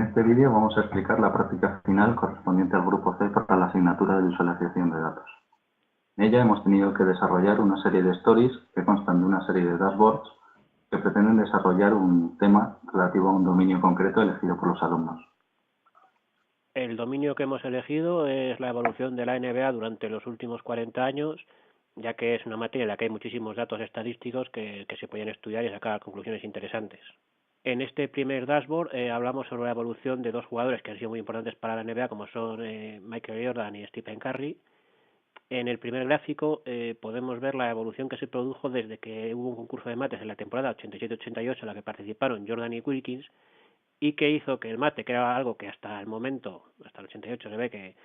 En este vídeo vamos a explicar la práctica final correspondiente al grupo C para la asignatura de visualización de datos. En ella hemos tenido que desarrollar una serie de stories que constan de una serie de dashboards que pretenden desarrollar un tema relativo a un dominio concreto elegido por los alumnos. El dominio que hemos elegido es la evolución de la NBA durante los últimos 40 años, ya que es una materia en la que hay muchísimos datos estadísticos que se pueden estudiar y sacar conclusiones interesantes. En este primer dashboard hablamos sobre la evolución de dos jugadores que han sido muy importantes para la NBA, como son Michael Jordan y Stephen Curry. En el primer gráfico podemos ver la evolución que se produjo desde que hubo un concurso de mates en la temporada 87-88 en la que participaron Jordan y Wilkins, y que hizo que el mate, que era algo que hasta el momento, hasta el 88 se ve que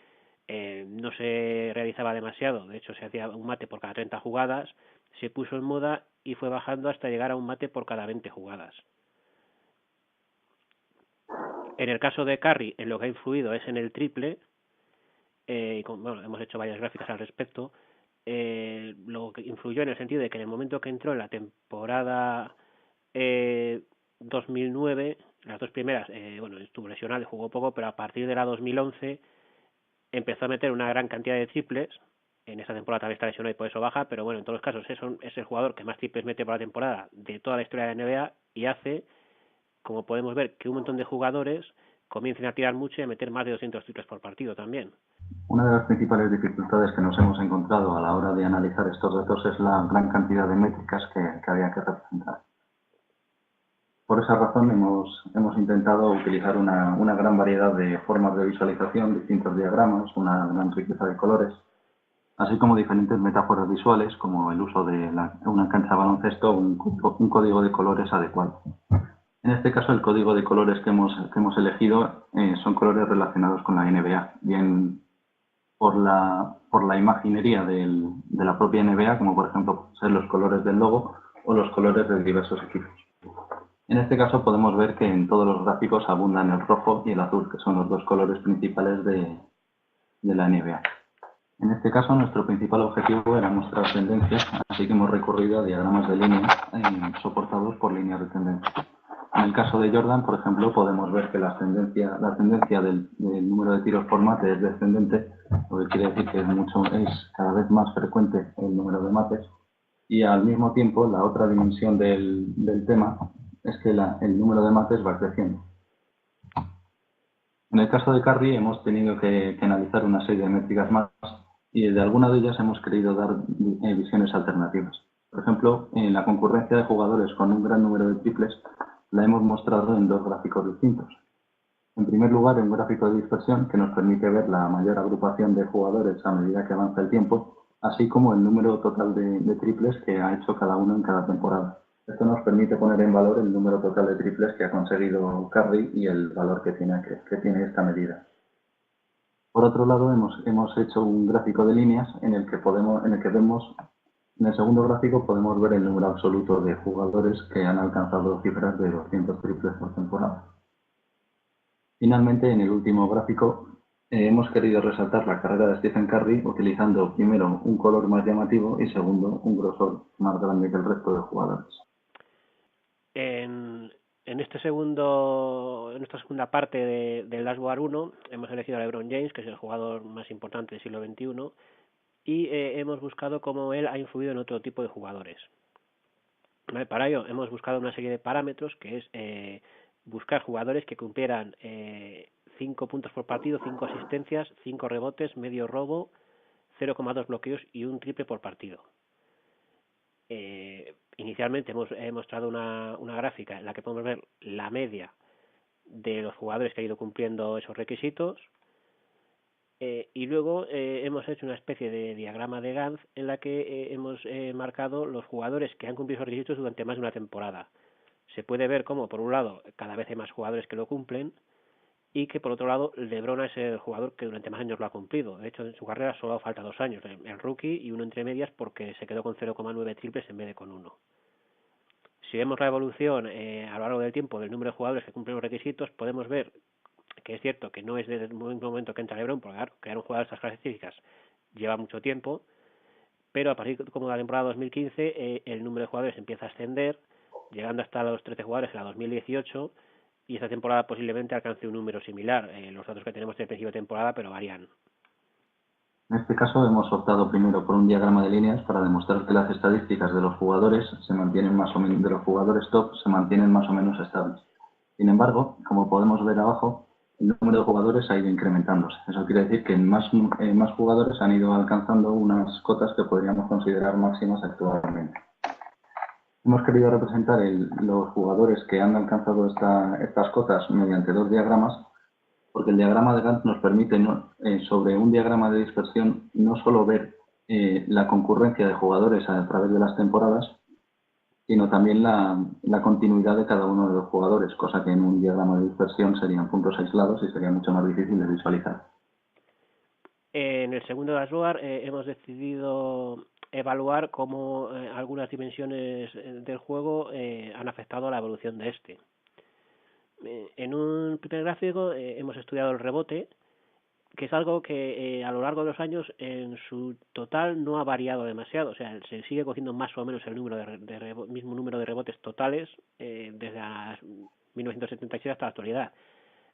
no se realizaba demasiado, de hecho se hacía un mate por cada 30 jugadas, se puso en moda y fue bajando hasta llegar a un mate por cada 20 jugadas. En el caso de Curry, en lo que ha influido es en el triple, bueno, hemos hecho varias gráficas al respecto, lo que influyó en el sentido de que en el momento que entró en la temporada 2009, las dos primeras, bueno, estuvo lesionado y jugó poco, pero a partir de la 2011 empezó a meter una gran cantidad de triples. En esta temporada también está lesionado y por eso baja, pero bueno, en todos los casos es el jugador que más triples mete por la temporada de toda la historia de la NBA y hace, como podemos ver, que un montón de jugadores comiencen a tirar mucho y a meter más de 200 triples por partido también. Una de las principales dificultades que nos hemos encontrado a la hora de analizar estos datos es la gran cantidad de métricas que había que representar. Por esa razón hemos intentado utilizar una gran variedad de formas de visualización, distintos diagramas, una gran riqueza de colores, así como diferentes metáforas visuales como el uso de una cancha de baloncesto o un código de colores adecuado. En este caso, el código de colores que hemos elegido son colores relacionados con la NBA, bien por la imaginería de la propia NBA, como por ejemplo ser los colores del logo o los colores de diversos equipos. En este caso podemos ver que en todos los gráficos abundan el rojo y el azul, que son los dos colores principales de la NBA. En este caso, nuestro principal objetivo era mostrar tendencias, así que hemos recurrido a diagramas de líneas soportados por líneas de tendencia. En el caso de Jordan, por ejemplo, podemos ver que la tendencia del número de tiros por mate es descendente, lo que quiere decir que es cada vez más frecuente el número de mates, y al mismo tiempo la otra dimensión del tema es que el número de mates va creciendo. En el caso de Curry hemos tenido que analizar una serie de métricas más y de alguna de ellas hemos querido dar visiones alternativas. Por ejemplo, en la concurrencia de jugadores con un gran número de triples la hemos mostrado en dos gráficos distintos. En primer lugar, un gráfico de dispersión que nos permite ver la mayor agrupación de jugadores a medida que avanza el tiempo, así como el número total de triples que ha hecho cada uno en cada temporada. Esto nos permite poner en valor el número total de triples que ha conseguido Curry y el valor que tiene esta medida. Por otro lado, hemos hecho un gráfico de líneas en el que vemos, en el segundo gráfico podemos ver el número absoluto de jugadores que han alcanzado cifras de 200 triples por temporada. Finalmente, en el último gráfico, hemos querido resaltar la carrera de Stephen Curry utilizando primero un color más llamativo y segundo un grosor más grande que el resto de jugadores. En esta segunda parte del Dashboard 1 hemos elegido a LeBron James, que es el jugador más importante del siglo XXI, y hemos buscado cómo él ha influido en otro tipo de jugadores. ¿Vale? Para ello hemos buscado una serie de parámetros, que es buscar jugadores que cumplieran 5 puntos por partido, 5 asistencias, 5 rebotes, medio robo, 0,2 bloqueos y un triple por partido. Inicialmente hemos mostrado una gráfica en la que podemos ver la media de los jugadores que han ido cumpliendo esos requisitos, y luego hemos hecho una especie de diagrama de Gantt en la que hemos marcado los jugadores que han cumplido esos requisitos durante más de una temporada. Se puede ver cómo, por un lado, cada vez hay más jugadores que lo cumplen, y que por otro lado LeBron es el jugador que durante más años lo ha cumplilo. De hecho, en su carrera solo falta 2 años, el rookie y uno entre medias, porque se quedó con 0,9 triples en vez de con 1. Si vemos la evolución a lo largo del tiempo del número de jugadores que cumplen los requisitos, podemos ver que es cierto que no es desde el momento que entra LeBron, porque claro, crear un jugador de estas características lleva mucho tiempo, pero a partir como de la temporada 2015 el número de jugadores empieza a ascender, llegando hasta los 13 jugadores en la 2018, y esta temporada posiblemente alcance un número similar. Los datos que tenemos del principio de temporada, pero varían. En este caso hemos optado primero por un diagrama de líneas para demostrar que las estadísticas de los jugadores se mantienen más o menos, de los jugadores top se mantienen más o menos estables. Sin embargo, como podemos ver abajo, el número de jugadores ha ido incrementándose. Eso quiere decir que más jugadores han ido alcanzando unas cotas que podríamos considerar máximas actualmente. Hemos querido representar los jugadores que han alcanzado estas cotas mediante dos diagramas, porque el diagrama de Gantt nos permite, sobre un diagrama de dispersión, no solo ver la concurrencia de jugadores a través de las temporadas, sino también la continuidad de cada uno de los jugadores, cosa que en un diagrama de dispersión serían puntos aislados y sería mucho más difícil de visualizar. En el segundo dashboard hemos decidido evaluar cómo algunas dimensiones del juego han afectado a la evolución de este. En un primer gráfico hemos estudiado el rebote, que es algo que a lo largo de los años en su total no ha variado demasiado. O sea, se sigue cogiendo más o menos el número mismo número de rebotes totales desde 1977 hasta la actualidad.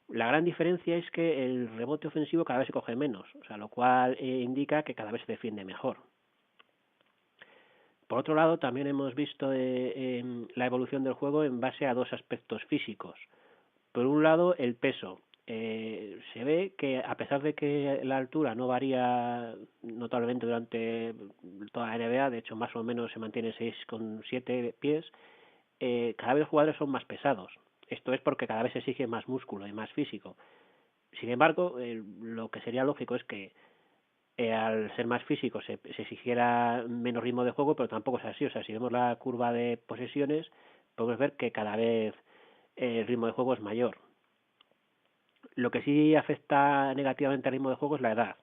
La gran diferencia es que el rebote ofensivo cada vez se coge menos, o sea, lo cual indica que cada vez se defiende mejor. Por otro lado, también hemos visto la evolución del juego en base a dos aspectos físicos. Por un lado, el peso. Se ve que a pesar de que la altura no varía notablemente durante toda la NBA, de hecho más o menos se mantiene 6,7 pies, cada vez los jugadores son más pesados. Esto es porque cada vez se exige más músculo y más físico. Sin embargo, lo que sería lógico es que al ser más físico se exigiera menos ritmo de juego, pero tampoco es así. O sea, si vemos la curva de posesiones, podemos ver que cada vez el ritmo de juego es mayor. Lo que sí afecta negativamente al ritmo de juego es la edad.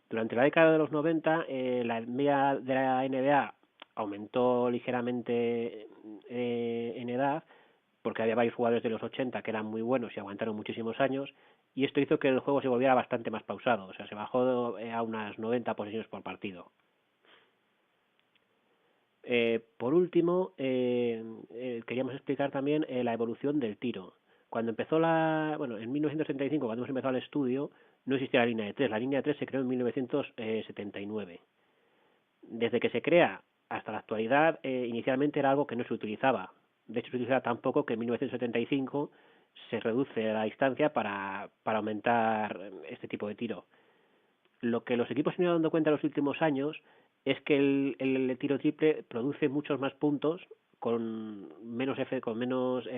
Durante la década de los 90, la media de la NBA aumentó ligeramente en edad, porque había varios jugadores de los 80 que eran muy buenos y aguantaron muchísimos años, y esto hizo que el juego se volviera bastante más pausado, o sea, se bajó a unas 90 posesiones por partido. Por último, queríamos explicar también la evolución del tiro. Cuando empezó en 1975, cuando hemos empezado el estudio, no existía la línea de 3. La línea de 3 se creó en 1979. Desde que se crea hasta la actualidad, inicialmente era algo que no se utilizaba. De hecho, se utilizaba tan poco que en 1975 se reduce la distancia para aumentar este tipo de tiro. Lo que los equipos se han ido dando cuenta en los últimos años es que el tiro triple produce muchos más puntos con menos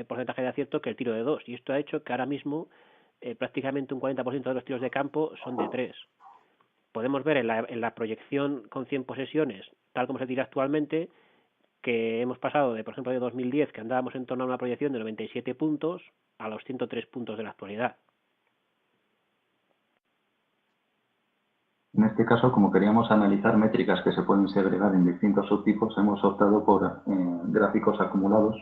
porcentaje de acierto que el tiro de 2. Y esto ha hecho que ahora mismo prácticamente un 40% de los tiros de campo son de 3. Podemos ver en la proyección con 100 posesiones, tal como se tira actualmente, que hemos pasado por ejemplo, de 2010, que andábamos en torno a una proyección de 97 puntos, a los 103 puntos de la actualidad. En este caso, como queríamos analizar métricas que se pueden segregar en distintos subtipos, hemos optado por gráficos acumulados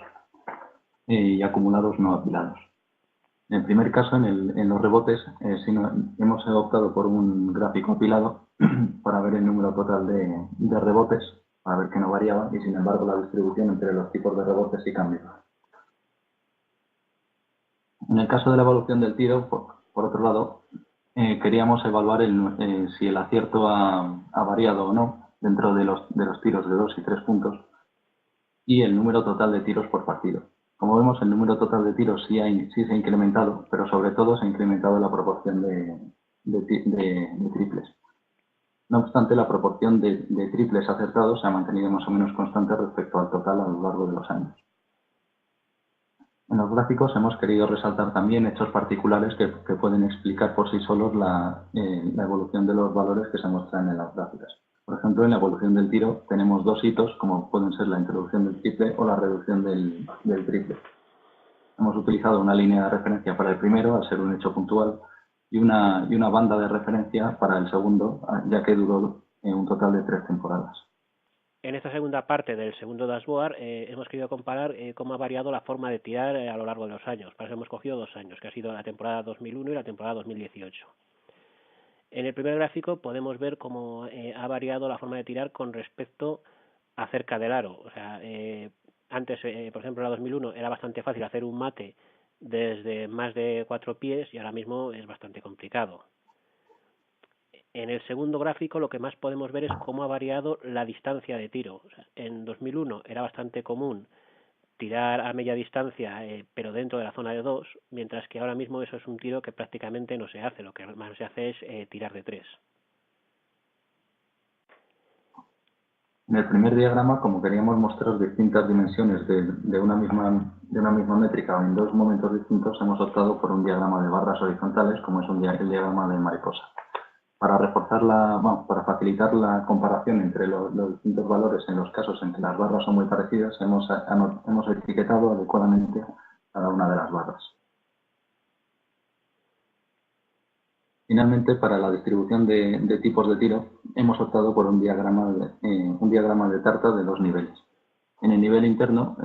y acumulados no apilados. En el primer caso, en los rebotes, hemos optado por un gráfico apilado para ver el número total de rebotes, para ver que no variaba, y sin embargo la distribución entre los tipos de rebotes sí cambiaba. En el caso de la evolución del tiro, por otro lado, queríamos evaluar si el acierto ha variado o no dentro de los tiros de 2 y 3 puntos y el número total de tiros por partido. Como vemos, el número total de tiros sí se ha incrementado, pero sobre todo se ha incrementado la proporción de triples. No obstante, la proporción de triples acertados se ha mantenido más o menos constante respecto al total a lo largo de los años. En los gráficos hemos querido resaltar también hechos particulares que pueden explicar por sí solos la evolución de los valores que se muestran en las gráficas. Por ejemplo, en la evolución del tiro tenemos dos hitos, como pueden ser la introducción del triple o la reducción del triple. Hemos utilizado una línea de referencia para el primero, al ser un hecho puntual, y una banda de referencia para el segundo, ya que duró un total de 3 temporadas. En esta segunda parte del segundo dashboard hemos querido comparar cómo ha variado la forma de tirar a lo largo de los años. Para eso hemos cogido 2 años, que ha sido la temporada 2001 y la temporada 2018. En el primer gráfico podemos ver cómo ha variado la forma de tirar con respecto a cerca del aro. O sea, antes, por ejemplo, en la 2001 era bastante fácil hacer un mate desde más de 4 pies y ahora mismo es bastante complicado. En el segundo gráfico lo que más podemos ver es cómo ha variado la distancia de tiro. O sea, en 2001 era bastante común tirar a media distancia, pero dentro de la zona de 2, mientras que ahora mismo eso es un tiro que prácticamente no se hace. Lo que más se hace es tirar de 3. En el primer diagrama, como queríamos mostrar distintas dimensiones de una misma métrica en dos momentos distintos, hemos optado por un diagrama de barras horizontales, como es el diagrama de mariposa. Para para facilitar la comparación entre los distintos valores en los casos en que las barras son muy parecidas, hemos etiquetado adecuadamente cada una de las barras. Finalmente, para la distribución de tipos de tiro, hemos optado por un diagrama de tarta de 2 niveles. En el nivel interno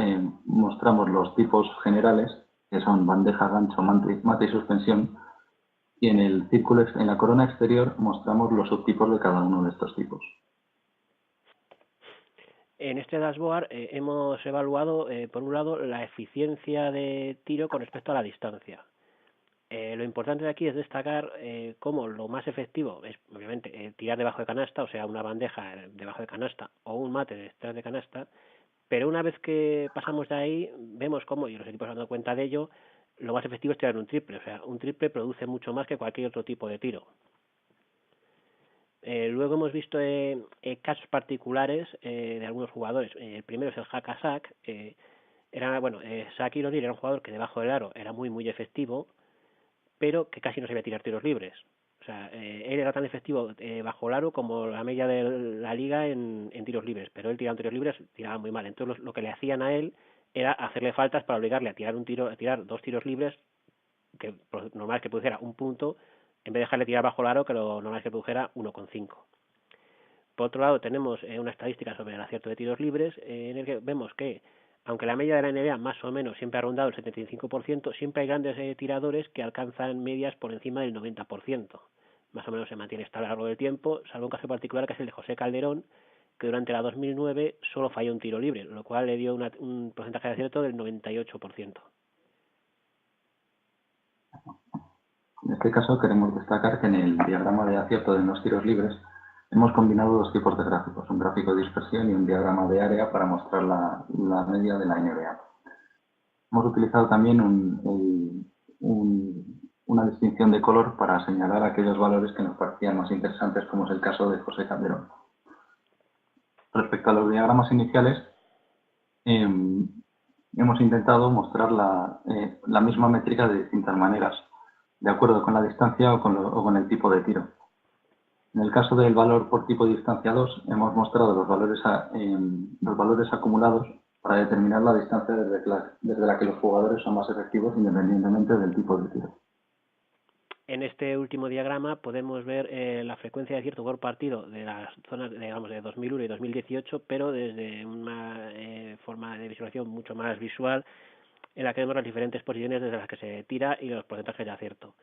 mostramos los tipos generales, que son bandeja, gancho, mate y suspensión, y en la corona exterior mostramos los subtipos de cada uno de estos tipos. En este dashboard hemos evaluado, por un lado, la eficiencia de tiro con respecto a la distancia. Lo importante de aquí es destacar cómo lo más efectivo es, obviamente, tirar debajo de canasta, o sea, una bandeja debajo de canasta o un mate detrás de canasta, pero una vez que pasamos de ahí, vemos cómo, y los equipos han dado cuenta de ello, lo más efectivo es tirar un triple, o sea, un triple produce mucho más que cualquier otro tipo de tiro. Luego hemos visto casos particulares de algunos jugadores. El primero es el Hakasak. Shaquille O'Neal era un jugador que debajo del aro era muy efectivo, pero que casi no sabía tirar tiros libres. O sea, él era tan efectivo bajo el aro como la media de la liga en tiros libres, pero él tiraba tiros libres, tiraba muy mal. Entonces lo que le hacían a él era hacerle faltas para obligarle a tirar 2 tiros libres, que normal es que produjera un punto, en vez de dejarle tirar bajo el aro, que lo normal es que produjera 1,5. Por otro lado, tenemos una estadística sobre el acierto de tiros libres, en el que vemos que, aunque la media de la NBA más o menos siempre ha rondado el 75%, siempre hay grandes tiradores que alcanzan medias por encima del 90%. Más o menos se mantiene esta a lo largo del tiempo, salvo un caso particular que es el de José Calderón, que durante la 2009 solo falló un tiro libre, lo cual le dio un porcentaje de acierto del 98%. En este caso queremos destacar que en el diagrama de acierto de los tiros libres hemos combinado 2 tipos de gráficos, un gráfico de dispersión y un diagrama de área para mostrar la media de la NBA. Hemos utilizado también una distinción de color para señalar aquellos valores que nos parecían más interesantes, como es el caso de José Calderón. Respecto a los diagramas iniciales, hemos intentado mostrar la misma métrica de distintas maneras, de acuerdo con la distancia o con el tipo de tiro. En el caso del valor por tipo de distancia 2, hemos mostrado los valores acumulados para determinar la distancia desde la que los jugadores son más efectivos independientemente del tipo de tiro. En este último diagrama podemos ver la frecuencia de acierto por partido de las zonas, digamos, de 2001 y 2018, pero desde una forma de visualización mucho más visual, en la que vemos las diferentes posiciones desde las que se tira y los porcentajes de acierto.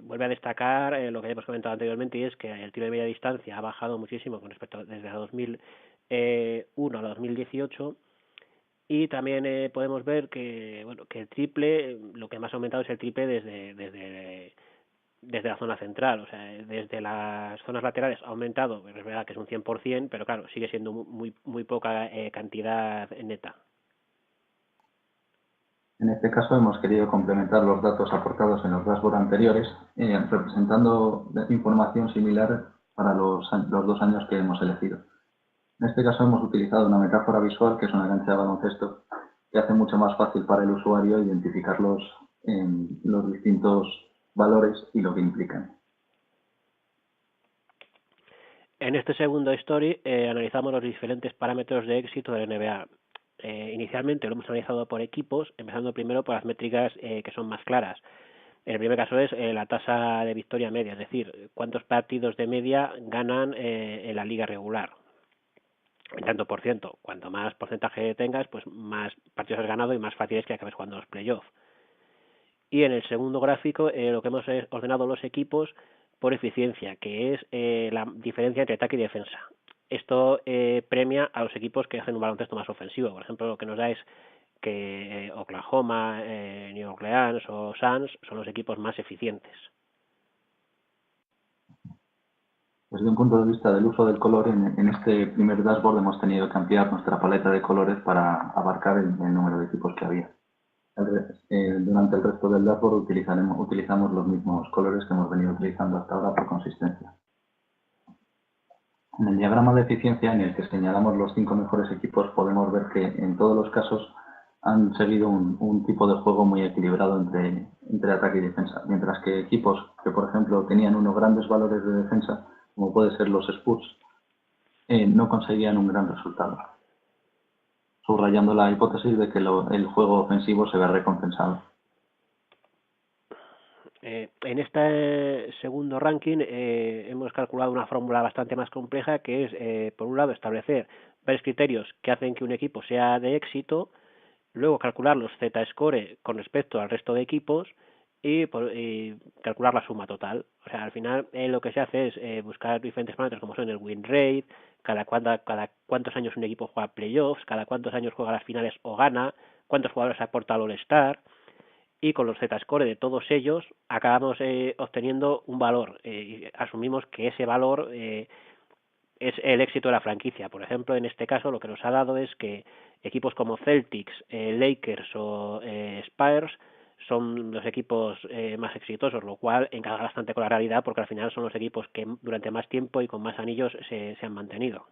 Vuelve a destacar lo que hemos comentado anteriormente, y es que el tiro de media distancia ha bajado muchísimo con respecto desde la 2001 a la 2018, y también podemos ver que el triple, lo que más ha aumentado es el triple desde la zona central. O sea, desde las zonas laterales ha aumentado, es verdad que es un 100%, pero claro, sigue siendo muy poca cantidad neta. En este caso hemos querido complementar los datos aportados en los dashboards anteriores, representando información similar para los 2 años que hemos elegido. En este caso hemos utilizado una metáfora visual, que es una cancha de baloncesto, que hace mucho más fácil para el usuario identificar los distintos valores y lo que implican. En este segundo story analizamos los diferentes parámetros de éxito de la NBA. Inicialmente lo hemos analizado por equipos, empezando primero por las métricas que son más claras. En el primer caso es la tasa de victoria media, es decir, cuántos partidos de media ganan en la liga regular. En tanto por ciento, cuanto más porcentaje tengas, pues más partidos has ganado y más fácil es que acabes jugando los playoffs. Y en el segundo gráfico lo que hemos ordenado los equipos por eficiencia, que es la diferencia entre ataque y defensa. Esto premia a los equipos que hacen un baloncesto más ofensivo. Por ejemplo, lo que nos da es que Oklahoma, New Orleans o Suns son los equipos más eficientes. Desde un punto de vista del uso del color, en este primer dashboard hemos tenido que ampliar nuestra paleta de colores para abarcar el número de equipos que había. Durante el resto del dashboard utilizamos los mismos colores que hemos venido utilizando hasta ahora por consistencia. En el diagrama de eficiencia, en el que señalamos los 5 mejores equipos, podemos ver que en todos los casos han seguido un tipo de juego muy equilibrado entre ataque y defensa, mientras que equipos que, por ejemplo, tenían unos grandes valores de defensa, como puede ser los Spurs, no conseguían un gran resultado, subrayando la hipótesis de que el juego ofensivo se ve recompensado. En este segundo ranking hemos calculado una fórmula bastante más compleja que es, por un lado, establecer varios criterios que hacen que un equipo sea de éxito, luego calcular los Z-score con respecto al resto de equipos y calcular la suma total. O sea, al final lo que se hace es buscar diferentes parámetros como son el win rate, cada cuántos años un equipo juega playoffs, cada cuántos años juega las finales o gana, cuántos jugadores aporta al All-Star, y con los Z-score de todos ellos acabamos obteniendo un valor y asumimos que ese valor es el éxito de la franquicia. Por ejemplo, en este caso lo que nos ha dado es que equipos como Celtics, Lakers o Spurs son los equipos más exitosos, lo cual encaja bastante con la realidad porque al final son los equipos que durante más tiempo y con más anillos se han mantenido.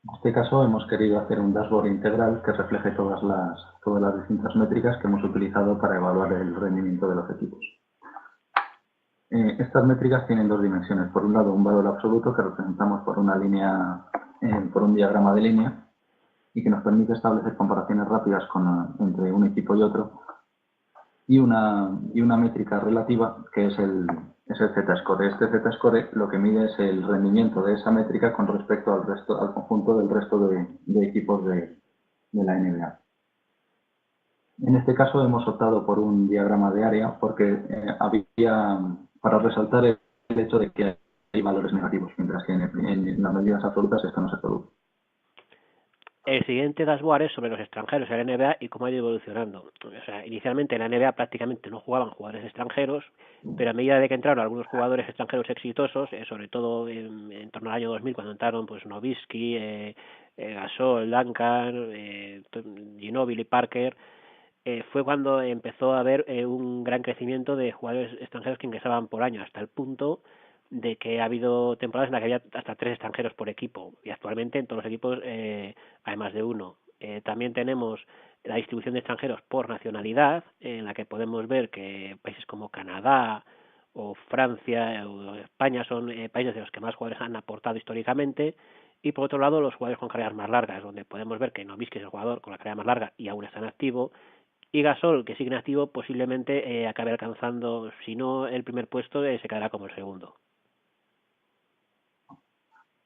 En este caso hemos querido hacer un dashboard integral que refleje todas las distintas métricas que hemos utilizado para evaluar el rendimiento de los equipos. Estas métricas tienen dos dimensiones. Por un lado, un valor absoluto que representamos por una línea, por un diagrama de línea, y que nos permite establecer comparaciones rápidas entre un equipo y otro, y una métrica relativa que es el Z-score. Este Z-score lo que mide es el rendimiento de esa métrica con respecto al conjunto del resto de equipos de la NBA. En este caso hemos optado por un diagrama de área porque había, para resaltar el hecho de que hay valores negativos, mientras que en las medidas absolutas esto no se produce. El siguiente dashboard es sobre los extranjeros en la NBA y cómo ha ido evolucionando. O sea, inicialmente en la NBA prácticamente no jugaban jugadores extranjeros, pero a medida de que entraron algunos jugadores extranjeros exitosos, sobre todo en torno al año 2000, cuando entraron pues Nowitzki, Gasol, Duncan, Ginobili, Parker, fue cuando empezó a haber un gran crecimiento de jugadores extranjeros que ingresaban por año, hasta el punto de que ha habido temporadas en las que había hasta 3 extranjeros por equipo, y actualmente en todos los equipos hay más de uno. También tenemos la distribución de extranjeros por nacionalidad, en la que podemos ver que países como Canadá o Francia o España son países de los que más jugadores han aportado históricamente, y por otro lado los jugadores con carreras más largas, donde podemos ver que Nowitzki es el jugador con la carrera más larga y aún está en activo, y Gasol, que sigue en activo, posiblemente acabe alcanzando, si no el primer puesto, se quedará como el segundo.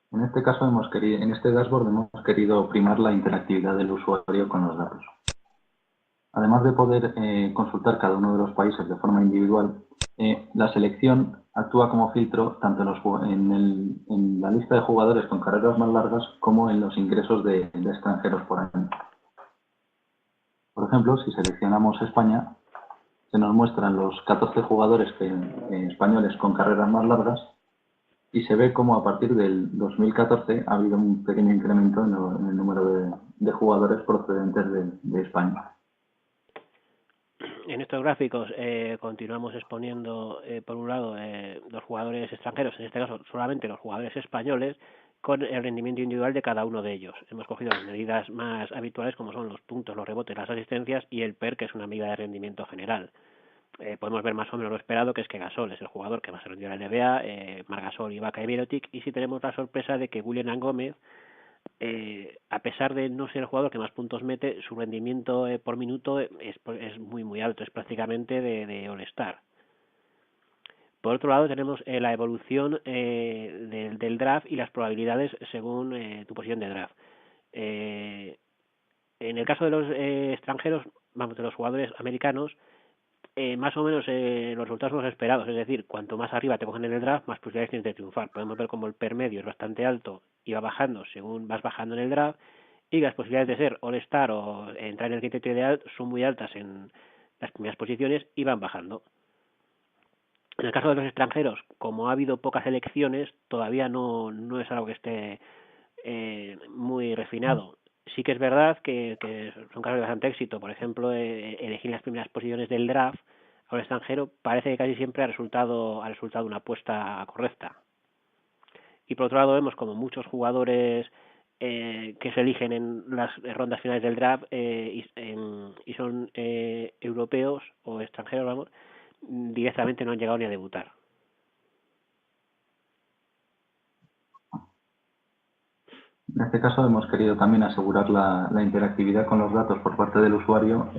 En este caso en este dashboard hemos querido primar la interactividad del usuario con los datos. Además de poder consultar cada uno de los países de forma individual, la selección actúa como filtro tanto en la lista de jugadores con carreras más largas como en los ingresos de extranjeros por año. Por ejemplo, si seleccionamos España, se nos muestran los 14 jugadores españoles con carreras más largas y se ve como a partir del 2014 ha habido un pequeño incremento en el número de jugadores procedentes de España. En estos gráficos continuamos exponiendo, por un lado, los jugadores extranjeros, en este caso solamente los jugadores españoles, con el rendimiento individual de cada uno de ellos. Hemos cogido las medidas más habituales como son los puntos, los rebotes, las asistencias y el PER, que es una medida de rendimiento general. Podemos ver más o menos lo esperado, que es que Gasol es el jugador que más se rindió en la NBA, Marc Gasol y Vaca Mirotic, y sí tenemos la sorpresa de que William Gómez, a pesar de no ser el jugador que más puntos mete, su rendimiento por minuto es muy muy alto, es prácticamente de All-Star. Por otro lado tenemos la evolución del draft y las probabilidades según tu posición de draft. En el caso de los extranjeros, vamos, de los jugadores americanos, más o menos los resultados son los esperados, es decir, cuanto más arriba te cogen en el draft, más posibilidades tienes de triunfar. Podemos ver como el PER medio es bastante alto y va bajando según vas bajando en el draft, y las posibilidades de ser All-Star o entrar en el quinteto ideal son muy altas en las primeras posiciones y van bajando. En el caso de los extranjeros, como ha habido pocas elecciones, todavía no es algo que esté muy refinado. Sí que es verdad que son casos de bastante éxito. Por ejemplo, elegir las primeras posiciones del draft a un extranjero parece que casi siempre ha resultado una apuesta correcta. Y por otro lado vemos como muchos jugadores que se eligen en las rondas finales del draft y son europeos o extranjeros, vamos, directamente no han llegado ni a debutar. En este caso hemos querido también asegurar la interactividad con los datos por parte del usuario,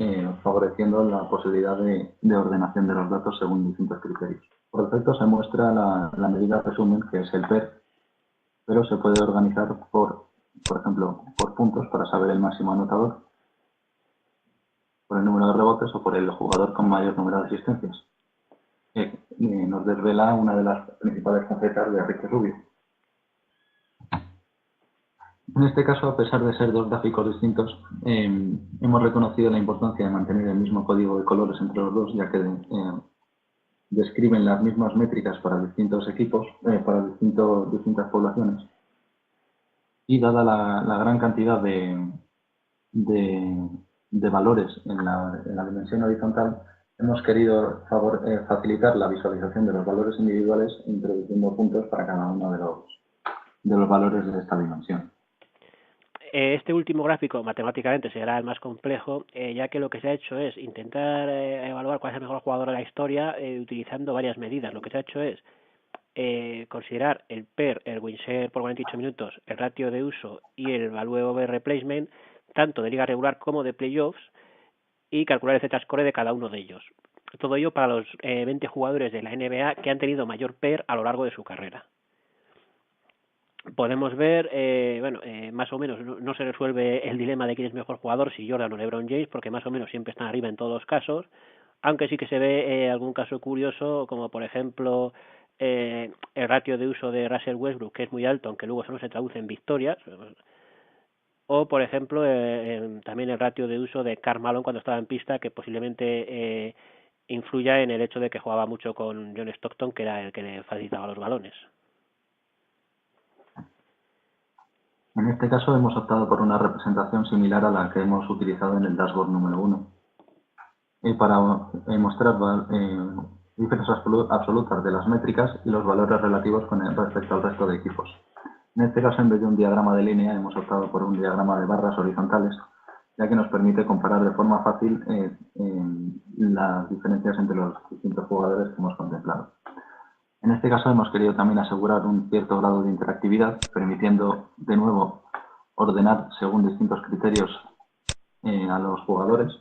favoreciendo la posibilidad de ordenación de los datos según distintos criterios. Por defecto se muestra la medida resumen, que es el PER, pero se puede organizar por ejemplo, por puntos para saber el máximo anotador, por el número de rebotes o por el jugador con mayor número de asistencias. Nos desvela una de las principales facetas de Ricky Rubio. En este caso, a pesar de ser dos gráficos distintos, hemos reconocido la importancia de mantener el mismo código de colores entre los dos, ya que describen las mismas métricas para distintos equipos, para distintas poblaciones. Y dada la gran cantidad de valores en la dimensión horizontal, hemos querido facilitar la visualización de los valores individuales introduciendo puntos para cada uno de los valores de esta dimensión. Este último gráfico matemáticamente será el más complejo, ya que lo que se ha hecho es intentar evaluar cuál es el mejor jugador de la historia utilizando varias medidas. Lo que se ha hecho es considerar el PER, el win share por 48 minutos, el ratio de uso y el value over replacement, tanto de liga regular como de playoffs, y calcular el Z-score de cada uno de ellos. Todo ello para los 20 jugadores de la NBA que han tenido mayor PER a lo largo de su carrera. Podemos ver, más o menos, no se resuelve el dilema de quién es mejor jugador, si Jordan o LeBron James, porque más o menos siempre están arriba en todos los casos, aunque sí que se ve algún caso curioso, como por ejemplo el ratio de uso de Russell Westbrook, que es muy alto, aunque luego solo se traduce en victorias, o por ejemplo también el ratio de uso de Karl Malone cuando estaba en pista, que posiblemente influya en el hecho de que jugaba mucho con John Stockton, que era el que le facilitaba los balones. En este caso hemos optado por una representación similar a la que hemos utilizado en el dashboard número 1, para mostrar diferencias absolutas de las métricas y los valores relativos con respecto al resto de equipos. En este caso, en vez de un diagrama de línea, hemos optado por un diagrama de barras horizontales, ya que nos permite comparar de forma fácil las diferencias entre los distintos jugadores que hemos contemplado. En este caso hemos querido también asegurar un cierto grado de interactividad, permitiendo de nuevo ordenar según distintos criterios a los jugadores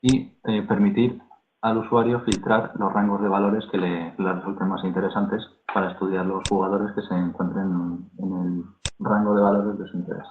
y permitir al usuario filtrar los rangos de valores que le resulten más interesantes para estudiar los jugadores que se encuentren en el rango de valores de su interés.